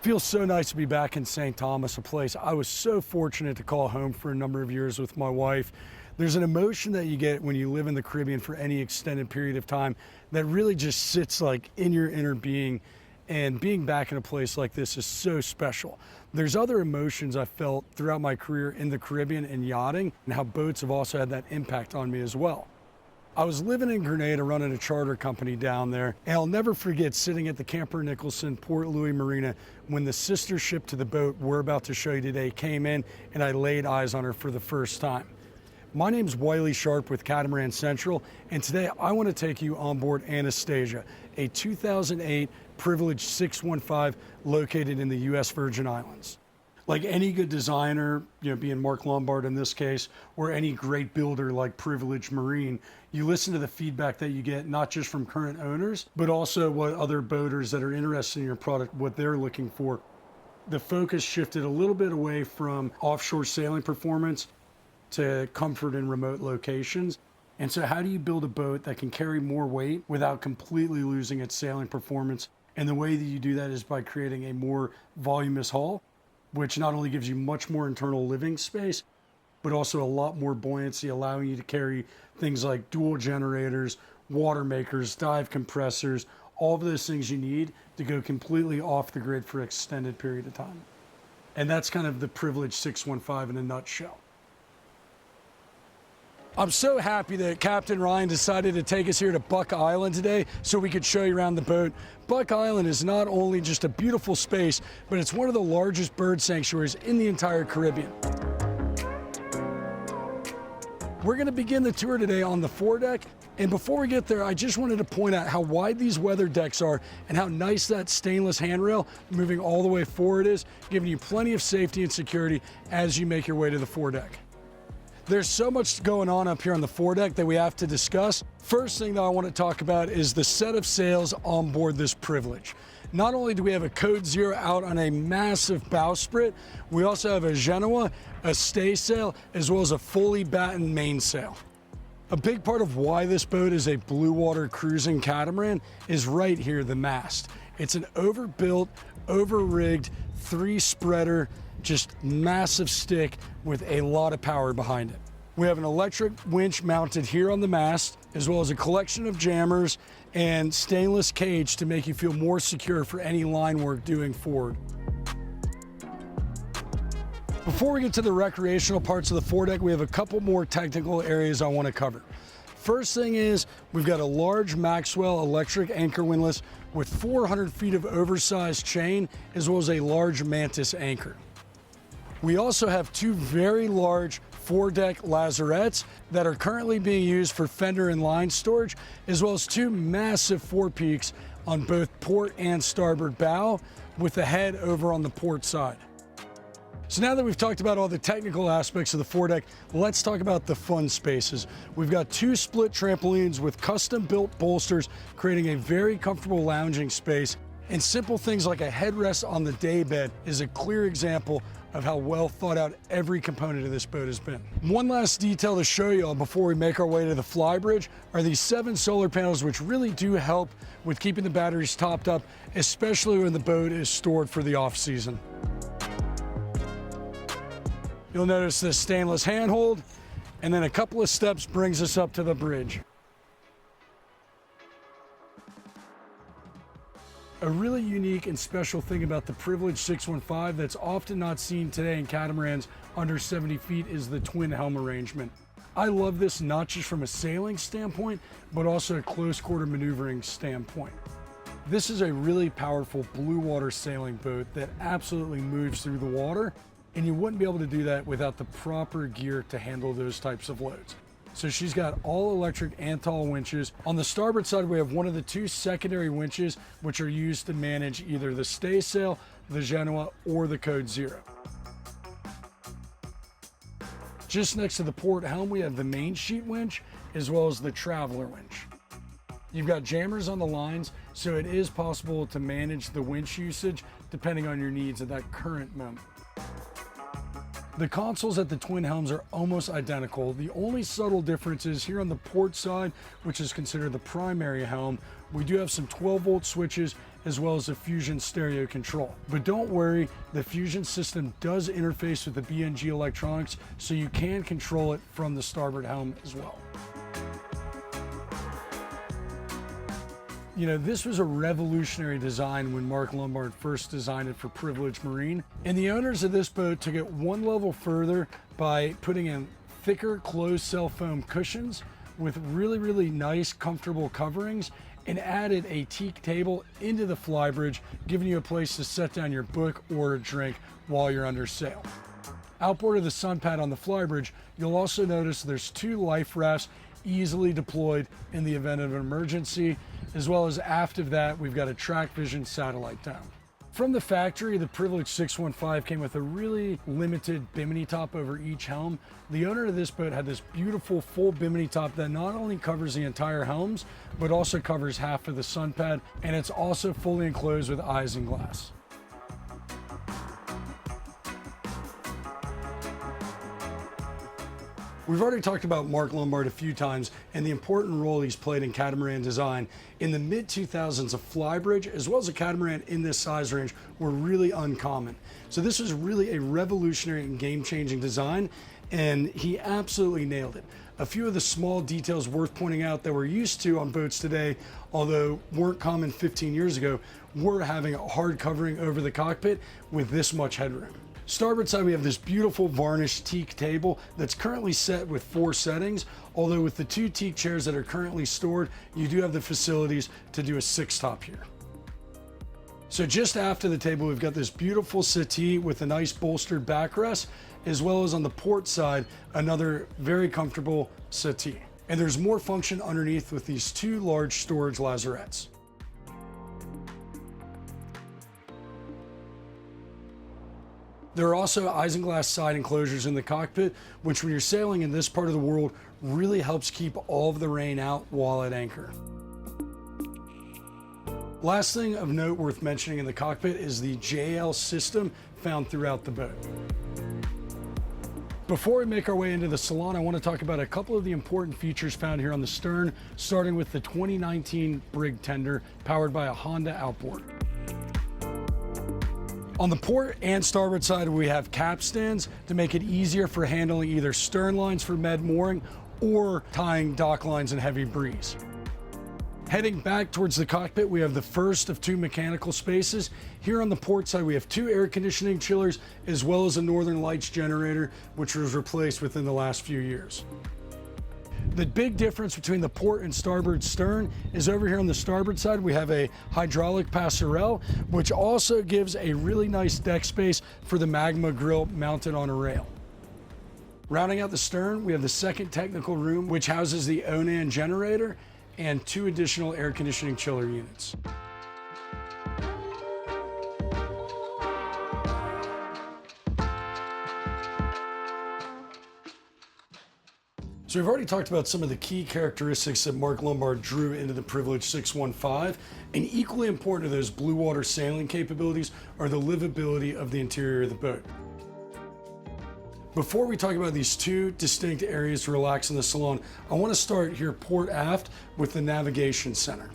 Feels so nice to be back in St. Thomas, a place I was so fortunate to call home for a number of years with my wife. There's an emotion that you get when you live in the Caribbean for any extended period of time that really just sits like in your inner being, and being back in a place like this is so special. There's other emotions I felt throughout my career in the Caribbean and yachting, and how boats have also had that impact on me as well. I was living in Grenada running a charter company down there, and I'll never forget sitting at the Camper Nicholson Port Louis Marina when the sister ship to the boat we're about to show you today came in, and I laid eyes on her for the first time. My name's Wiley Sharp with Catamaran Central, and today I want to take you on board Anastasia, a 2008 Privilege 615 located in the U.S. Virgin Islands. Like any good designer, being Marc Lombard in this case, or any great builder like Privilege Marine, you listen to the feedback that you get, not just from current owners, but also what other boaters that are interested in your product, what they're looking for. The focus shifted a little bit away from offshore sailing performance to comfort in remote locations. And so how do you build a boat that can carry more weight without completely losing its sailing performance? And the way that you do that is by creating a more voluminous hull, which not only gives you much more internal living space, but also a lot more buoyancy, allowing you to carry things like dual generators, water makers, dive compressors, all of those things you need to go completely off the grid for an extended period of time. And that's kind of the Privilege 615 in a nutshell. I'm so happy that Captain Ryan decided to take us here to Buck Island today so we could show you around the boat. Buck Island is not only just a beautiful space, but it's one of the largest bird sanctuaries in the entire Caribbean. We're going to begin the tour today on the foredeck, and before we get there, I just wanted to point out how wide these weather decks are and how nice that stainless handrail moving all the way forward is, giving you plenty of safety and security as you make your way to the foredeck. There's so much going on up here on the foredeck that we have to discuss. First thing that I want to talk about is the set of sails on board this Privilege. Not only do we have a Code Zero out on a massive bowsprit, we also have a Genoa, a staysail, as well as a fully battened mainsail. A big part of why this boat is a Bluewater cruising catamaran is right here, the mast. It's an overbuilt, over-rigged, three-spreader, just massive stick with a lot of power behind it. We have an electric winch mounted here on the mast, as well as a collection of jammers and stainless cage to make you feel more secure for any line work doing forward. Before we get to the recreational parts of the foredeck, we have a couple more technical areas I want to cover. First thing is, we've got a large Maxwell electric anchor windlass with 400 feet of oversized chain, as well as a large Mantis anchor. We also have two very large foredeck lazarettes that are currently being used for fender and line storage, as well as two massive forepeaks on both port and starboard bow, with the head over on the port side. So now that we've talked about all the technical aspects of the foredeck, let's talk about the fun spaces. We've got two split trampolines with custom-built bolsters, creating a very comfortable lounging space. And simple things like a headrest on the daybed is a clear example of how well thought out every component of this boat has been. One last detail to show you all before we make our way to the Flybridge are these 7 solar panels, which really do help with keeping the batteries topped up, especially when the boat is stored for the off-season. You'll notice this stainless handhold, and then a couple of steps brings us up to the bridge. A really unique and special thing about the Privilege 615 that's often not seen today in catamarans under 70 feet is the twin helm arrangement. I love this not just from a sailing standpoint, but also a close quarter maneuvering standpoint. This is a really powerful Bluewater sailing boat that absolutely moves through the water, and you wouldn't be able to do that without the proper gear to handle those types of loads. So she's got all electric Antal winches. On the starboard side, we have one of the two secondary winches, which are used to manage either the staysail, the Genoa, or the Code Zero. Just next to the port helm, we have the main sheet winch, as well as the traveler winch. You've got jammers on the lines, so it is possible to manage the winch usage depending on your needs at that current moment. The consoles at the twin helms are almost identical. The only subtle difference is here on the port side, which is considered the primary helm, We do have some 12-volt switches as well as a Fusion stereo control. But don't worry, the Fusion system does interface with the BNG electronics, so you can control it from the starboard helm as well. You know, this was a revolutionary design when Marc Lombard first designed it for Privilege Marine. And the owners of this boat took it one level further by putting in thicker closed cell foam cushions with really, really nice, comfortable coverings, and added a teak table into the Flybridge, giving you a place to set down your book or a drink while you're under sail. Outboard of the sun pad on the Flybridge, you'll also notice there's 2 life rafts easily deployed in the event of an emergency, as well as aft of that, we've got a track vision satellite down. From the factory, the Privilege 615 came with a really limited bimini top over each helm. The owner of this boat had this beautiful full bimini top that not only covers the entire helms, but also covers half of the sun pad, and it's also fully enclosed with isinglass. We've already talked about Marc Lombard a few times and the important role he's played in catamaran design. In the mid-2000s, a Flybridge as well as a catamaran in this size range were really uncommon. So this was really a revolutionary and game-changing design, and he absolutely nailed it. A few of the small details worth pointing out that we're used to on boats today, although weren't common 15 years ago, were having a hard covering over the cockpit with this much headroom. Starboard side, we have this beautiful varnished teak table that's currently set with 4 settings, although with the 2 teak chairs that are currently stored, you do have the facilities to do a 6-top here. So just after the table, we've got this beautiful settee with a nice bolstered backrest, as well as on the port side, another very comfortable settee. And there's more function underneath with these 2 large storage lazarettes. There are also isinglass side enclosures in the cockpit, which when you're sailing in this part of the world really helps keep all of the rain out while at anchor. Last thing of note worth mentioning in the cockpit is the JL system found throughout the boat. Before we make our way into the Salon, I want to talk about a couple of the important features found here on the stern, starting with the 2019 Brig Tender powered by a Honda outboard. On the port and starboard side, we have capstans to make it easier for handling either stern lines for med mooring or tying dock lines in heavy breeze. Heading back towards the cockpit, we have the first of 2 mechanical spaces. Here on the port side, we have 2 air conditioning chillers, as well as a Northern Lights generator, which was replaced within the last few years. The big difference between the port and starboard stern is over here on the starboard side, we have a hydraulic passerelle, which also gives a really nice deck space for the magma grill mounted on a rail. Rounding out the stern, we have the second technical room, which houses the Onan generator and 2 additional air conditioning chiller units. So we've already talked about some of the key characteristics that Marc Lombard drew into the Privilege 615, and equally important to those Bluewater sailing capabilities are the livability of the interior of the boat. Before we talk about these 2 distinct areas to relax in the Salon, I want to start here port aft with the navigation center.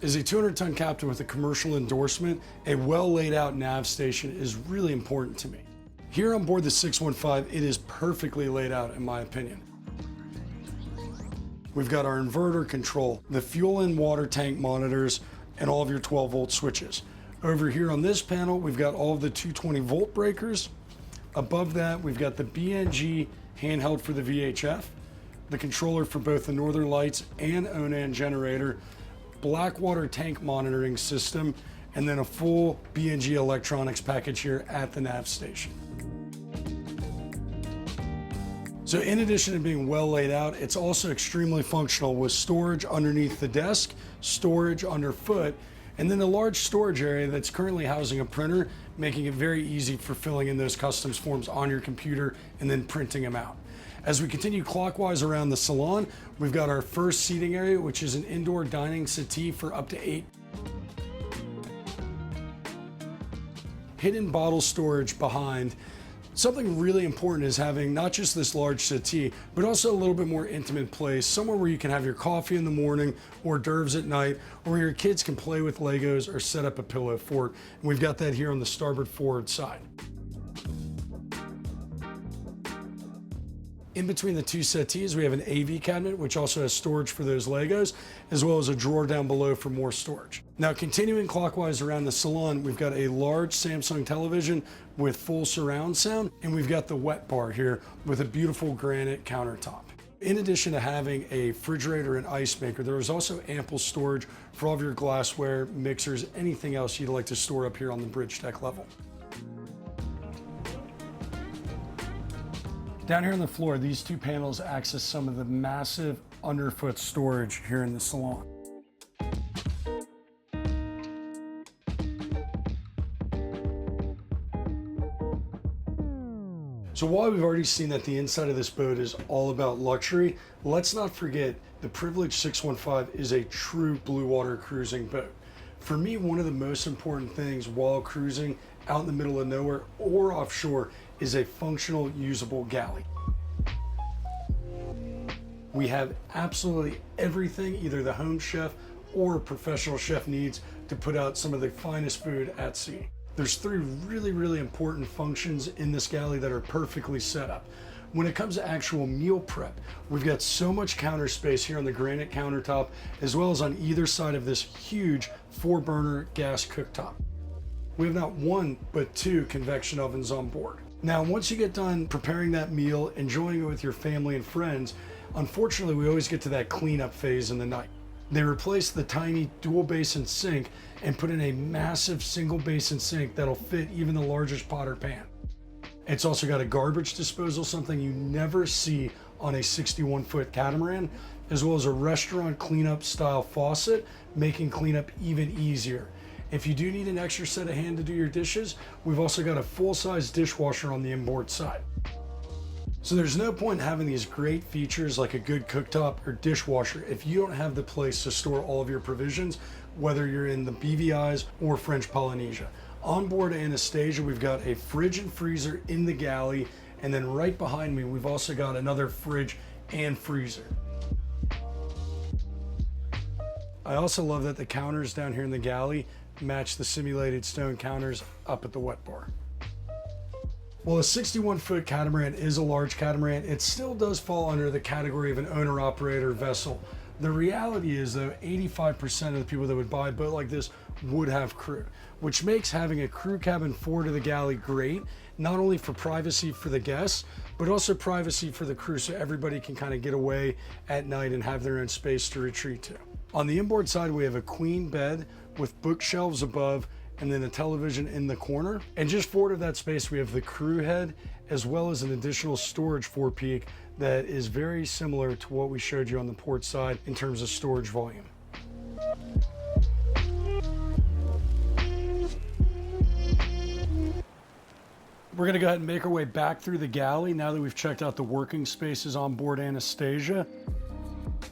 As a 200-ton captain with a commercial endorsement, a well laid out nav station is really important to me. Here on board the 615, it is perfectly laid out in my opinion. We've got our inverter control, the fuel and water tank monitors, and all of your 12-volt switches. Over here on this panel, we've got all of the 220-volt breakers. Above that, we've got the BNG handheld for the VHF, the controller for both the Northern Lights and Onan generator, Blackwater tank monitoring system, and then a full BNG electronics package here at the nav station. So in addition to being well laid out, it's also extremely functional with storage underneath the desk, storage underfoot, and then a large storage area that's currently housing a printer, making it very easy for filling in those customs forms on your computer and then printing them out. As we continue clockwise around the Salon, we've got our first seating area, which is an indoor dining settee for up to 8. Hidden bottle storage behind. Something really important is having not just this large settee, but also a little bit more intimate place, somewhere where you can have your coffee in the morning, hors d'oeuvres at night, or where your kids can play with Legos or set up a pillow fort. And we've got that here on the starboard forward side. In between the two settees, we have an AV cabinet, which also has storage for those Legos, as well as a drawer down below for more storage. Now, continuing clockwise around the salon, we've got a large Samsung television with full surround sound, and we've got the wet bar here with a beautiful granite countertop. In addition to having a refrigerator and ice maker, there is also ample storage for all of your glassware, mixers, anything else you'd like to store up here on the bridge deck level. Down here on the floor, these two panels access some of the massive underfoot storage here in the salon. So while we've already seen that the inside of this boat is all about luxury, let's not forget the Privilege 615 is a true blue water cruising boat. For me, one of the most important things while cruising out in the middle of nowhere or offshore is a functional, usable galley. We have absolutely everything either the home chef or professional chef needs to put out some of the finest food at sea. There's three really important functions in this galley that are perfectly set up. When it comes to actual meal prep, we've got so much counter space here on the granite countertop, as well as on either side of this huge 4-burner gas cooktop. We have not one, but 2 convection ovens on board. Now, once you get done preparing that meal, enjoying it with your family and friends, unfortunately, we always get to that cleanup phase in the night. They replaced the tiny dual basin sink and put in a massive single basin sink that'll fit even the largest pot or pan. It's also got a garbage disposal, something you never see on a 61-foot catamaran, as well as a restaurant cleanup style faucet, making cleanup even easier. If you do need an extra set of hands to do your dishes, we've also got a full-size dishwasher on the inboard side. So there's no point in having these great features like a good cooktop or dishwasher if you don't have the place to store all of your provisions, whether you're in the BVIs or French Polynesia. On board Anastasia, we've got a fridge and freezer in the galley, and then right behind me, we've also got another fridge and freezer. I also love that the counters down here in the galley match the simulated stone counters up at the wet bar. While a 61-foot catamaran is a large catamaran, it still does fall under the category of an owner-operator vessel. The reality is, though, 85% of the people that would buy a boat like this would have crew, which makes having a crew cabin forward of the galley great, not only for privacy for the guests, but also privacy for the crew, so everybody can kind of get away at night and have their own space to retreat to. On the inboard side, we have a queen bed with bookshelves above, and then a television in the corner. And just forward of that space, we have the crew head, as well as an additional storage forepeak that is very similar to what we showed you on the port side in terms of storage volume. We're gonna go ahead and make our way back through the galley now that we've checked out the working spaces on board Anastasia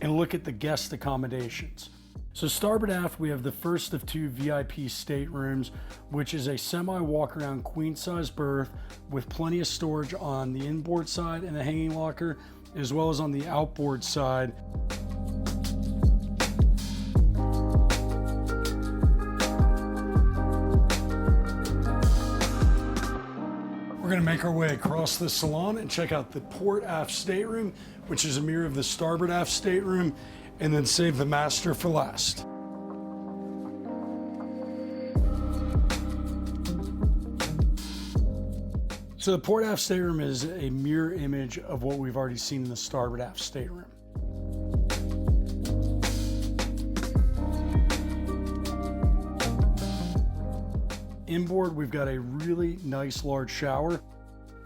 and look at the guest accommodations. So starboard aft, we have the first of 2 VIP staterooms, which is a semi-walk-around queen-size berth with plenty of storage on the inboard side and a hanging locker, as well as on the outboard side. We're going to make our way across the salon and check out the port aft stateroom, which is a mirror of the starboard aft stateroom, and then save the master for last. So the port aft stateroom is a mirror image of what we've already seen in the starboard aft stateroom. Inboard, we've got a really nice large shower.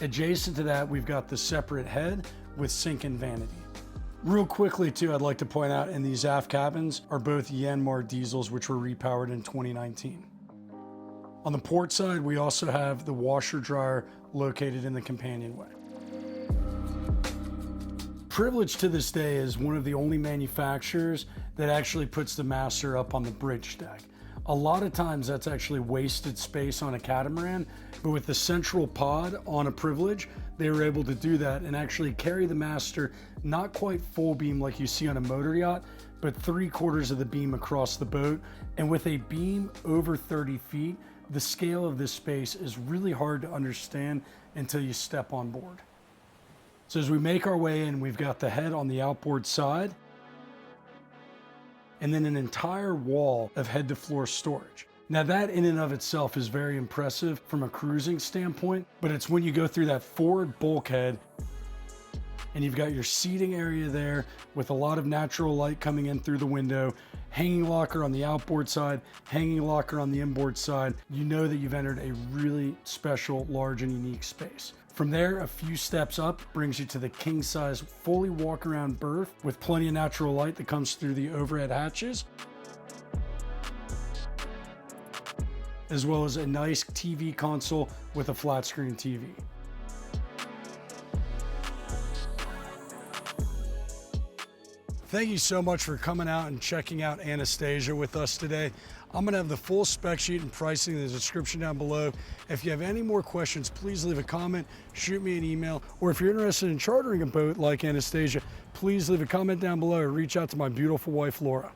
Adjacent to that, we've got the separate head with sink and vanity. Real quickly too, I'd like to point out in these aft cabins are both Yanmar diesels, which were repowered in 2019. On the port side, we also have the washer dryer located in the companionway. Privilege to this day is one of the only manufacturers that actually puts the master up on the bridge deck. A lot of times that's actually wasted space on a catamaran, but with the central pod on a Privilege, they were able to do that and actually carry the master not quite full beam like you see on a motor yacht, but 3/4 of the beam across the boat. And with a beam over 30 feet, the scale of this space is really hard to understand until you step on board. So as we make our way in, we've got the head on the outboard side, and then an entire wall of head to floor storage. Now that in and of itself is very impressive from a cruising standpoint, but it's when you go through that forward bulkhead and you've got your seating area there with a lot of natural light coming in through the window, hanging locker on the outboard side, hanging locker on the inboard side, you know that you've entered a really special, large and unique space. From there, a few steps up brings you to the king size, fully walk around berth with plenty of natural light that comes through the overhead hatches, as well as a nice TV console with a flat screen TV. Thank you so much for coming out and checking out Anastasia with us today. I'm gonna have the full spec sheet and pricing in the description down below. If you have any more questions, please leave a comment, shoot me an email, or if you're interested in chartering a boat like Anastasia, please leave a comment down below or reach out to my beautiful wife, Laura.